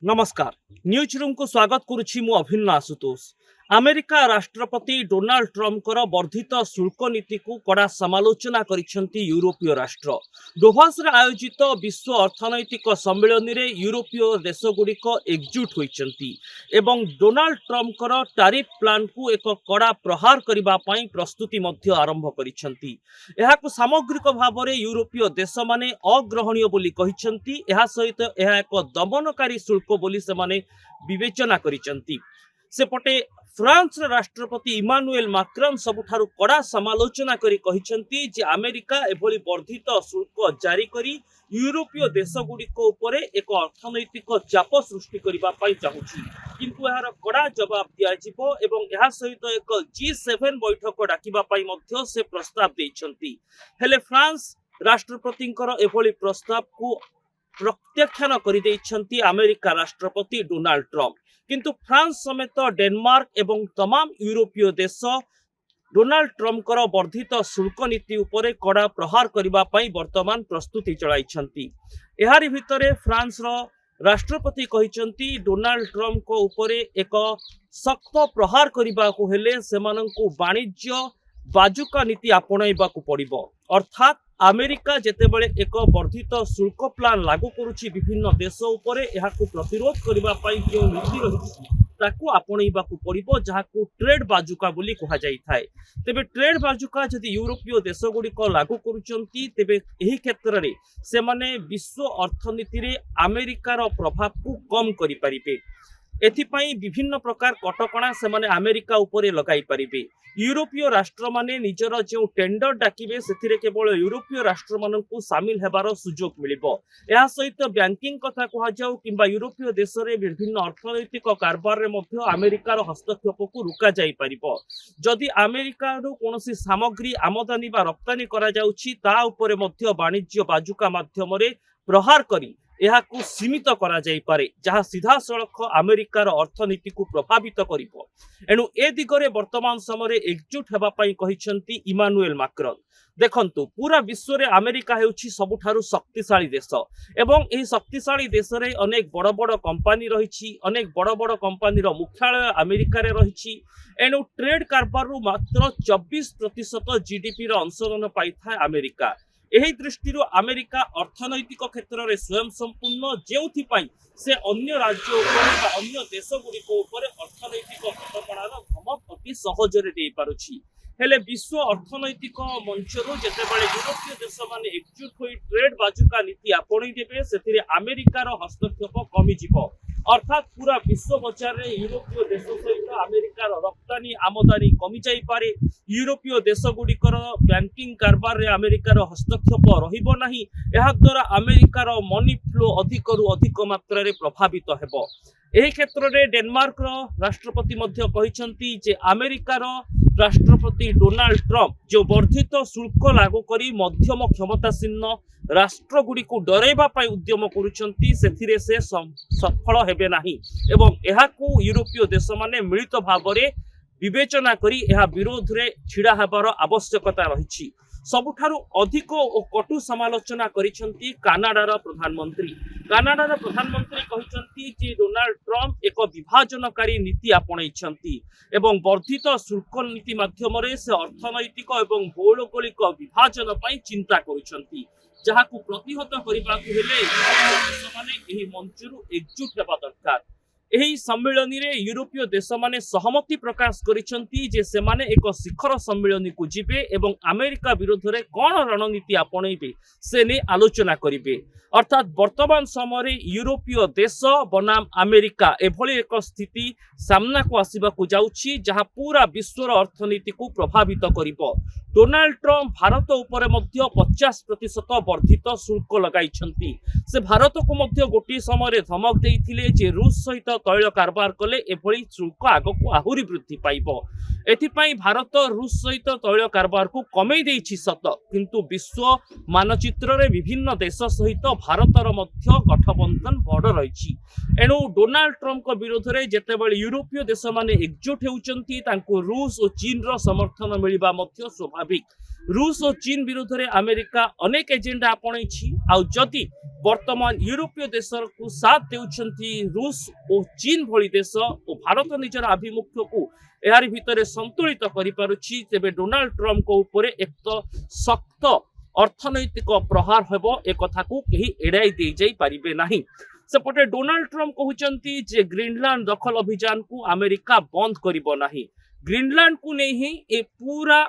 नमस्कार news room को स्वागत करुछि मु अभिन्न आशुतोष। अमेरिका राष्ट्रपति डोनाल्ड ट्रम्पकर वर्धित शुल्क नीति को कड़ा समालोचना करिसेंती यूरोपीय राष्ट्र। डोभास रे आयोजित विश्व अर्थनैतिक सम्मेलन रे यूरोपीय देशगुड़िक एकजुट होइचंती एवं डोनाल्ड ट्रम्पकर टैरिफ प्लान को एक कड़ा प्रहार करिबा पई प्रस्तुति मध्य आरंभ करिसेंती। एहाकु सामग्रिक भाव में यूरोपीय देश माने अग्रहणीय बोली कहिसेंती। एहा सहित एहा एक दमनकारी शुल्क बोली से माने विवेचना करिसेंती। सेपटे फ्रांस राष्ट्रपति इमानुएल मैक्रोन सबुठारु कड़ा समालोचना करी कहिसेंती जे अमेरिका एभली वर्धित शुल्क जारी करी यूरोपीय देशगुड़िक उपरे एक अर्थनैतिक चाप सृष्टि करबा पई चाहुछि, किंतु एहार कड़ा जवाब दियाजिबो एवं एहा सहित एक G7 बैठक डाकिबा पई मध्य से प्रस्ताव दैछंती। हेले फ्रांस राष्ट्रपतिंकर एभली प्रस्ताव को प्रत्याख्यान कर दैछंती अमेरिका राष्ट्रपति डोनाल्ड ट्रम्प। किंतु फ्रांस समेत डेनमार्क एवं तमाम यूरोपीय देश डोनाल्ड ट्रम्पकर वर्धित शुल्क नीति उपरे कड़ा प्रहार करबा पई वर्तमान प्रस्तुति चलाइछंती। एहारी भितरे फ्रांस रो राष्ट्रपति कहिसेंती डोनाल्ड ट्रम्प को उपरे एक सख्त प्रहार करबा को हेले सेमानंकु वाणिज्य बाजुका नीति आपणाइबाकु पड़िबो। अर्थात अमेरिका जेतेबेले एक वर्धित शुल्क प्लान लागू करुछि विभिन्न देश उपरे एहाकु प्रतिरोध करबा पई जो नीति रहिछि ताकु आपणाइबाकु पड़िबो, जहाकु ट्रेड बाजुका बोली कहा जाई थाए। तेबे ट्रेड बाजुका जदि यूरोपीय देशगुड़िक लागू करुचंती तेबे एही क्षेत्र रे से माने विश्व अर्थनीति रे अमेरिकार प्रभाव को कम करि परिबे। एथिपाई विभिन्न प्रकार कटकणा से माने अमेरिका उपरे लगाई परिबे। यूरोपीय राष्ट्र माने निजर जो टेंडर डाकिबे सेथिरे केवल यूरोपीय राष्ट्र माननकु शामिल हेबार सुजोग मिलिबो। एहा सहित बैंकिंग कथा कहा जाऊ किंबा यूरोपीय देश रे विभिन्न अर्थनैतिक कारबार रे मध्य अमेरिकार हस्तक्षेप को रुका जाई परिबो। जदि अमेरिका रो कोनोसी सामग्री आमदानी बा रप्तानी करा जाउछि ता उपरे मध्य वाणिज्य बाजुका माध्यम रे प्रहार करी एहाकु सीमित करा जाई पारे, जहा सीधा सड़क अमेरिकार अर्थनीति को प्रभावित करिबो। एणु ए दिगरे वर्तमान समय एकजुट हेबा पई कहिसेंती इमानुएल मैक्रोन। देखंतु पूरा विश्व रे अमेरिका हेउछि सबुठारु शक्तिशाली देश एवं एही शक्तिशाली देश रे अनेक बड़ बड़ कंपनी रहिछि, अनेक बड़ बड़ कंपनी रो मुख्यालय अमेरिका रे रहिछि। एणु ट्रेड कारबार रु मात्र 24% जीडीपी रो अंशदान पाइथा अमेरिका। एही दृष्टिरो अमेरिका अर्थनैतिक क्षेत्र में स्वयं संपूर्ण जेउथिपाई से अन्य राज्य उपरे अन्य देशगुड़िक उपरे अर्थनैतिक कटकणार धमक अति सहजरे दे पारुछि। हेले विश्व अर्थनैतिक मंचरु जेतेबेले यूरोपीय देश माने एकजुट होई ट्रेड बाजुका नीति आपणी देबे सेथिरे अमेरिकार हस्तक्षेप कमी जिवो। अर्थात पूरा विश्व बजार रे यूरोपीय देश सहित अमेरिकार रप्तानी आमदानी कमी जाई पारे। यूरोपीय देशगुड़िकर बैंकिंग कारबार रे अमेरिकार हस्तक्षेप रहिबो नाही। एहा द्वारा अमेरिकार मनी फ्लो अधिकरु अधिक मात्रा रे प्रभावित हेबो। एही क्षेत्र रे डेनमार्क राष्ट्रपति मध्य कहिसेंती जे अमेरिकार राष्ट्रपति डोनाल्ड ट्रम्प जो वर्धित शुल्क लागू करी मध्यम क्षमतासीन राष्ट्रगुड़ी को डराइबा पाई उद्यम करुचंती सेथिरे से सफल हेबे नाही एवं एहाकु यूरोपीय देश माने मिलित भावरे विवेचना करी एहा विरोध रे छिड़ा हेबार आवश्यकता रहिछि। सबुठारु अधिक और कटु समालोचना करिसेंती कानाडार प्रधानमंत्री। कानाडार प्रधानमंत्री कहिसेंती जे डोनाल्ड ट्रम्प एक विभाजनकारी नीति आपणाइछंती एवं वर्धित शुल्क नीति माध्यम रे से अर्थनैतिक एवं भौगोलिक विभाजन पई चिंता करुछंती, जहाकु प्रतिहत करिबाकु हेले देशमाने एही मंचरु एकजुट हेबा दरकार। एही सम्मेलनी रे यूरोपीय देश माने सहमति प्रकाश करिसेंती जे सेमाने एक शिखर सम्मेलनी को जिबे एवं अमेरिका विरोध रे कोन रणनीति आपणैबे से ने आलोचना करिबे। अर्थात वर्तमान समय यूरोपीय देश बनाम अमेरिका एभली एक स्थिति सामना को आसीबा को जाउछि जहा पूरा विश्वर अर्थनीति को प्रभावित करिबो। डोनाल्ड ट्रम्प भारत उपरे मध्य 50% वर्धित शुल्क लगाइछंती। से भारत को मध्य गोटी समय धमक देइथिले जे रूस सहित तैल कारबार कले एभली शुल्क आगको आहुरी वृद्धि पाइबो। एथिपाई भारत रूस सहित तैल कारबार को कमई देइछि सत, किंतु विश्व मानचित्र रे विभिन्न देश सहित भारतर मध्य गठबंधन बड़ रही। एणु डोनाल्ड ट्रम्प विरोध में जेतेबेले यूरोपीय देश माने एकजुट हेउचंती तांको रूस और चीन रो समर्थन मिलिबा मध्य स्वाभाविक। रूस और चीन विरोध में अमेरिका अनेक एजेंडा आपणैछि। आ जदि वर्तमान यूरोपीय देश को साथ देउछंती रूस और चीन भली देश और भारत निजर आभिमुख्य को यार भितर संतुलित करि पारुछि। तेबे डोनाल्ड ट्रम्प को ऊपर एक तो सख्त अर्थनैतिक प्रहार हेबो ए कथा को केही एड़ाई दे जाई परिबे नाही। सेपटे डोनाल्ड ट्रम्प कहउचंती जे ग्रीनलैंड दखल अभियान को अमेरिका बंद करिबो नाही। ग्रीनलैंड को नहीं ही ए पूरा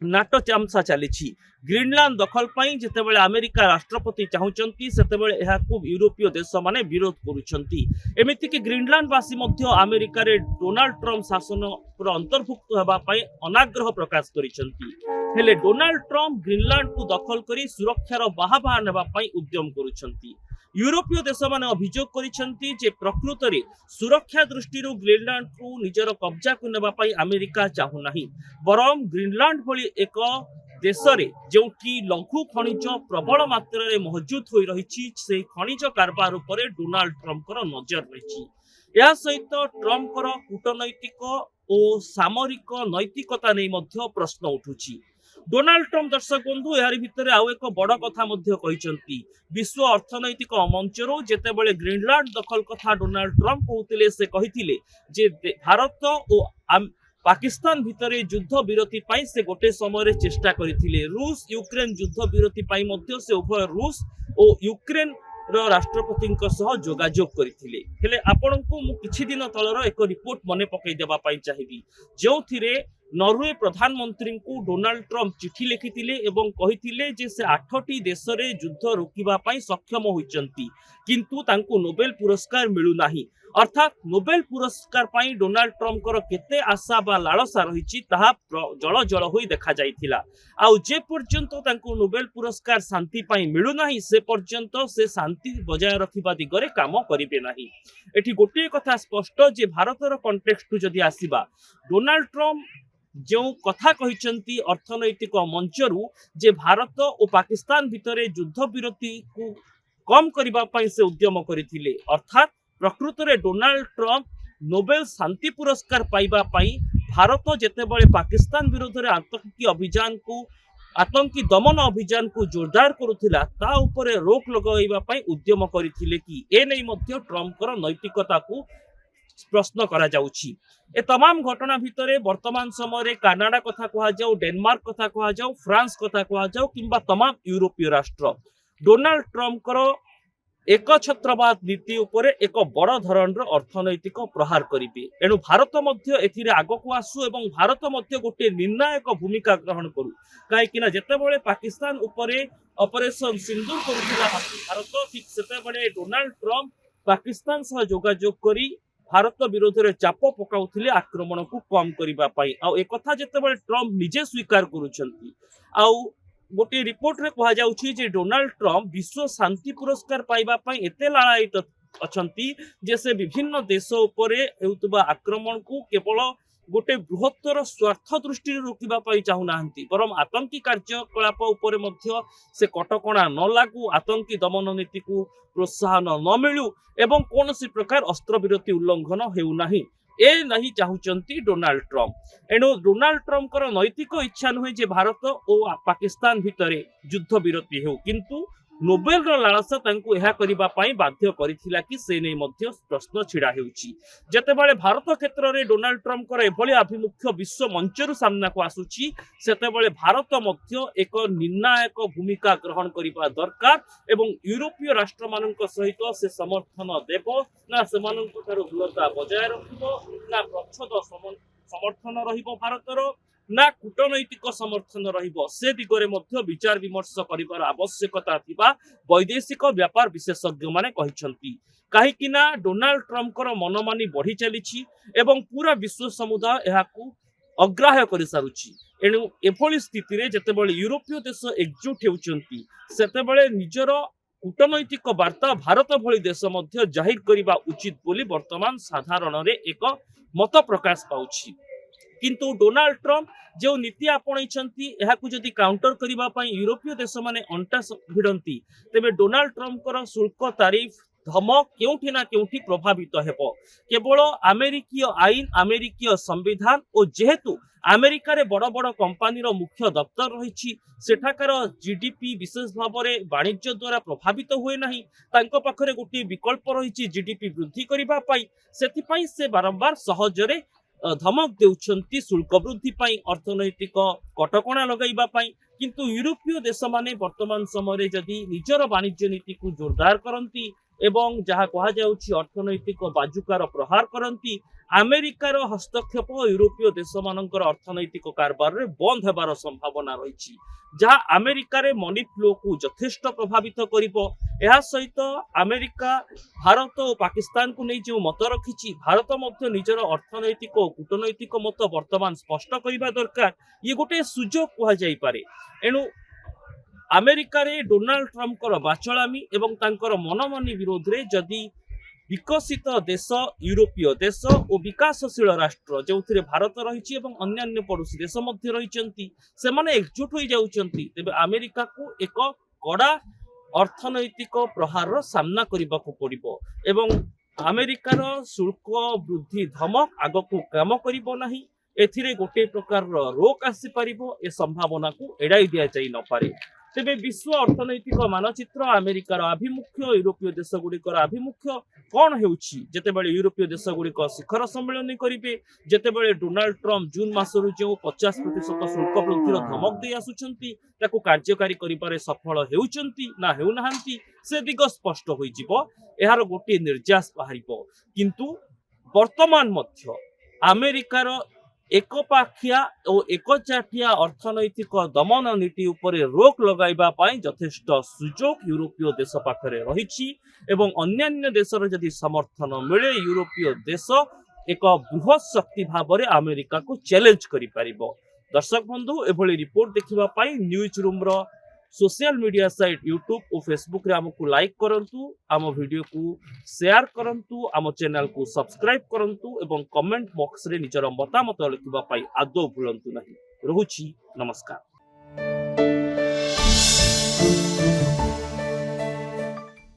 नाटो चामसा चली। ग्रीनलैंड दखल पाई जेतेबेले अमेरिका राष्ट्रपति चाहुचंती सेतेबेले एहाकु यूरोपीय देश माने विरोध करूछंती। एमिति कि ग्रीनलैंड वासी मध्य अमेरिका रे डोनाल्ड ट्रम्प शासन पर अंतर्भुक्त हेबा पाई अनाग्रह प्रकाश करिसंती। हेले डोनाल्ड ट्रम्प ग्रीनलैंड को दखल करी सुरक्षार बाहाबाहा नेबा पाई उद्यम करूछंती। यूरोपीय देश माने अभियोग करिसंती जे प्रकृत रे सुरक्षा दृष्टि ग्रीनलैंड को निजर कब्जा को नेबा पाई अमेरिका चाहू नाही। बरम ग्रीनलैंड भली एक देश रे जो कि लघु खनिज प्रबल मात्रा रे मौजूद होई रहिछि से खनिज कारबार उपरे डोनाल्ड ट्रम्प नजर रहिछि। या सहित ट्रम्प कूटनैतिक और सामरिक नैतिकता नहीं मध्य प्रश्न उठुछि। डोनाल्ड ट्रम्प दर्शक बंधु यार भितर आउ एक बड़ कथा मध्य कहिसंती। विश्व अर्थनैतिक मंचरो जेतेबेले ग्रीनलैंड दखल कथा डोनाल्ड ट्रम्प कहउतिले से कहिथिले जे भारत और पाकिस्तान भितर युद्ध विरति पाई से गोटे समय चेष्टा करथिले। रूस यूक्रेन युद्ध विरति पाई मध्य से उभय रूस और यूक्रेन राष्ट्रपति जोगाजोग करथिले। हेले आपनकु मु किछि दिन तलर एक रिपोर्ट मने पकई देबा पाई चाहिबी जो थिरे नॉर्वे प्रधानमंत्री को डोनाल्ड ट्रम्प चिठी लिखिथिले एवं कहिथिले जे से 8टी देश रे युद्ध रोकिबा पाई सक्षम होइचंती किंतु तांको नोबेल पुरस्कार मिलु नाही। अर्थात नोबेल पुरस्कार पाई डोनाल्ड ट्रम्प कर केते आशा बा लालसा रहिछि ताहा जल जल होई देखा जाइथिला। आउ जे पर्यंत तांको नोबेल पुरस्कार शांति पाई मिलु नाही से पर्यंत से शांति बजाय रखिबा दिगरे काम करिबे नाही। एठी गोटे कथा स्पष्ट जे भारतर कॉन्टेक्स्ट जदि आसीबा डोनाल्ड ट्रम्प जो कथा कहिसंती अर्थनैतिक मंचरू जे भारत और पाकिस्तान भितर युद्ध विरति को कम करिबा पाई से उद्यम करिथिले। अर्थात प्रकृत रे डोनाल्ड ट्रम्प नोबेल शांति पुरस्कार पाइबा पाई भारत जेतेबेले पाकिस्तान विरोध रे आतंकी दमन अभियान को जोरदार करुथिला ता उपरे रोक लगाइबा पाई उद्यम करिथिले कि ए नै मध्य ट्रम्प नैतिकता को प्रश्न करा जाउछि। ए तमाम घटना भितरे वर्तमान समय कनाडा कथा कहा जाऊ, डेनमार्क कथा कहा जाऊ, फ्रांस कथा कहा जाऊ किंबा तमाम यूरोपीय राष्ट्र डोनाल्ड ट्रम्प एक छत्रवाद नीति उपरे एक बड़ धरणर अर्थनैतिक प्रहार करिबे। एणु भारत मध्य एथिरे आगकु आसु एवं भारत मध्य गोटे निर्णायक भूमिका ग्रहण करू कहीं जेतेबेले पाकिस्तान उपरे ऑपरेशन सिंदूर करुथिला भारत ठीक सेतेबेले डोनाल्ड ट्रम्प पाकिस्तान सह जोगाजोग करी भारत विरोध में चाप पकाउथिले आक्रमण को कम करिबा पाई। आ एक कथा जेतेबेले ट्रम्प निजे स्वीकार करूछंती। आउ गोटे रिपोर्ट रे कहा जाउछि जे डोनाल्ड ट्रम्प विश्व शांति पुरस्कार पाइबा पाई एते लालायित अछंती जे से विभिन्न देश उपरे हेउतबा आक्रमण को केवल गोटे बृहत्तर स्वार्थ दृष्टि रोकिबा पाई चाहू नाहंती बरम आतंकी कार्यकलाप उपरे मध्य से कटकणा न लागू, आतंकी दमन नीति को प्रोत्साहन न मिलू एवं कौन प्रकार अस्त्र विरति उल्लंघन हेउ नाही ए नहीं चाहूचंती डोनाल्ड ट्रम्प। एणु डोनाल्ड ट्रम्प नैतिक इच्छा नुहे जे भारत और पाकिस्तान भितरे युद्ध विरति हेउ किंतु नोबेल लालसा तांको एहा करिबा पाई बाध्य करिथिला कि से नै मध्य प्रश्न छिड़ा हेउची। जेतेबेले भारत क्षेत्र रे डोनाल्ड ट्रम्प एभली आभिमुख्य विश्व मंचरु सामना को आसुची सेतेबेले भारत मध्य एक निर्णायक भूमिका ग्रहण करिबा दरकार एवं यूरोपीय राष्ट्र मानक सहित से समर्थन देबो ना सेमानक थारु दूरता बजाय रखिबो ना प्रच्छद समर्थन रहिबो भारतर ना कूटनैतिक समर्थन रहिबो से दिगरे मध्य विचार विमर्श करिबार आवश्यकता थिबा वैदेशिक व्यापार विशेषज्ञ माने कहिसंती। काहे कि ना डोनाल्ड ट्रम्प मनमानी बढ़ी चलीछि एवं पूरा विश्व समुदाय एहाकू अग्राह्य करि सारुछि। एणु एभली स्थिति रे जेतेबेले यूरोपीय देश एकजुट हेउचंती सेतेबेले निजर कूटनैतिक वार्ता भारत भली देश मध्य जाहिर करिबा उचित बोली वर्तमान साधारण रे एक मत प्रकाश पाउछि। किंतु डोनाल्ड ट्रम्प जो नीति आपणैछंती एहाकू जदि काउंटर करिबा पई यूरोपीय देश माने अंटा भिड़ंती तेबे डोनाल्ड ट्रम्प शुल्क तारीफ ଧମକ କେଉଁଠି ନା କେଉଁଠି ପ୍ରଭାବିତ ହେବ। କେବଳ ଆମେରିକୀୟ ଆଇନ, ଆମେରିକୀୟ ସମ୍ବିଧାନ ଓ ଯେହେତୁ ଆମେରିକାରେ ବଡ଼ ବଡ଼ କମ୍ପାନୀର ମୁଖ୍ୟ ଦପ୍ତର ରହିଛି, ସେଠାକାର ଜିଡିପି ବିଶେଷ ଭାବରେ ବାଣିଜ୍ୟ ଦ୍ୱାରା ପ୍ରଭାବିତ ହୁଏ ନାହିଁ। ତାଙ୍କ ପାଖରେ ଗୋଟିଏ ବିକଳ୍ପ ରହିଛି ଜିଡିପି ବୃଦ୍ଧି କରିବା ପାଇଁ। ସେଥିପାଇଁ ସେ ବାରମ୍ବାର ସହଜରେ ଧମକ ଦେଉଛନ୍ତି ଶୁଳ୍କ ବୃଦ୍ଧି ପାଇଁ, ଅର୍ଥନୈତିକ କଟକଣା ଲଗାଇବା ପାଇଁ। କିନ୍ତୁ ୟୁରୋପୀୟ ଦେଶମାନେ ବର୍ତ୍ତମାନ ସମୟରେ ଯଦି ନିଜର ବାଣିଜ୍ୟ ନୀତିକୁ ଜୋରଦାର କରନ୍ତି ଏବଂ ଯାହା କୁହାଯାଉଛି ଅର୍ଥନୈତିକ ବାଜୁକାର ପ୍ରହାର କରନ୍ତି, ଆମେରିକାର ହସ୍ତକ୍ଷେପ ୟୁରୋପୀୟ ଦେଶମାନଙ୍କର ଅର୍ଥନୈତିକ କାରବାରରେ ବନ୍ଦ ହେବାର ସମ୍ଭାବନା ରହିଛି, ଯାହା ଆମେରିକାରେ ମନି ଫ୍ଲୋକୁ ଯଥେଷ୍ଟ ପ୍ରଭାବିତ କରିବ। ଏହା ସହିତ ଆମେରିକା ଭାରତ ଓ ପାକିସ୍ତାନକୁ ନେଇ ଯେଉଁ ମତ ରଖିଛି, ଭାରତ ମଧ୍ୟ ନିଜର ଅର୍ଥନୈତିକ ଓ କୂଟନୈତିକ ମତ ବର୍ତ୍ତମାନ ସ୍ପଷ୍ଟ କରିବା ଦରକାର। ଇଏ ଗୋଟିଏ ସୁଯୋଗ କୁହାଯାଇପାରେ। ଏଣୁ ଆମେରିକାରେ ଡୋନାଲ୍ଡ ଟ୍ରମ୍ପଙ୍କର ବାଚଳାମୀ ଏବଂ ତାଙ୍କର ମନମାନି ବିରୋଧରେ ଯଦି ବିକଶିତ ଦେଶ, ୟୁରୋପୀୟ ଦେଶ ଓ ବିକାଶଶୀଳ ରାଷ୍ଟ୍ର ଯେଉଁଥିରେ ଭାରତ ରହିଛି ଏବଂ ଅନ୍ୟାନ୍ୟ ପଡ଼ୋଶୀ ଦେଶ ମଧ୍ୟ ରହିଛନ୍ତି, ସେମାନେ ଏକଜୁଟ ହୋଇଯାଉଛନ୍ତି, ତେବେ ଆମେରିକାକୁ ଏକ କଡ଼ା ଅର୍ଥନୈତିକ ପ୍ରହାରର ସାମ୍ନା କରିବାକୁ ପଡ଼ିବ ଏବଂ ଆମେରିକାର ଶୁଳ୍କ ବୃଦ୍ଧି ଧମକ ଆଗକୁ କାମ କରିବ ନାହିଁ। ଏଥିରେ ଗୋଟିଏ ପ୍ରକାରର ରୋକ ଆସିପାରିବ। ଏ ସମ୍ଭାବନାକୁ ଏଡ଼ାଇ ଦିଆଯାଇ ନପାରେ। ତେବେ ବିଶ୍ୱ ଅର୍ଥନୈତିକ ମାନଚିତ୍ର, ଆମେରିକାର ଆଭିମୁଖ୍ୟ, ୟୁରୋପୀୟ ଦେଶଗୁଡ଼ିକର ଆଭିମୁଖ୍ୟ କ'ଣ ହେଉଛି? ଯେତେବେଳେ ୟୁରୋପୀୟ ଦେଶଗୁଡ଼ିକ ଶିଖର ସମ୍ମିଳନୀ କରିବେ, ଯେତେବେଳେ ଡୋନାଲ୍ଡ ଟ୍ରମ୍ପ ଜୁନ୍ ମାସରୁ ଯେଉଁ 50% ଶୁଳ୍କ ବୃଦ୍ଧିର ଧମକ ଦେଇ ଆସୁଛନ୍ତି ତାକୁ କାର୍ଯ୍ୟକାରୀ କରିବାରେ ସଫଳ ହେଉଛନ୍ତି ନା ହେଉନାହାନ୍ତି, ସେ ଦିଗ ସ୍ପଷ୍ଟ ହୋଇଯିବ। ଏହାର ଗୋଟିଏ ନିର୍ଯାସ ବାହାରିବ। କିନ୍ତୁ ବର୍ତ୍ତମାନ ମଧ୍ୟ ଆମେରିକାର एकपाखिया और एकचाटिया अर्थनैतिक दमन नीति उपरे रोक लगाइबा पाई यथेष्ट सुजोग यूरोपीय देश पाखरे रहिछि एवं अन्यान्य देशर जदि समर्थन मिले यूरोपीय देश एक बृहत शक्ति भाव में अमेरिका को चैलेंज करि परिबो। दर्शक बंधु, एभली रिपोर्ट देखिबा पाई न्यूज रूम रो सोशल मीडिया साइट यूट्यूब और फेसबुक रे हमकु लाइक करंतु, आम वीडियो को शेयर करंतु, आम चैनल को सब्सक्राइब करंतु एवं कमेंट बॉक्स रे निजर मतामत लिखिबा पाई आदौ भूलंतु नहीं। रहुछि, नमस्कार।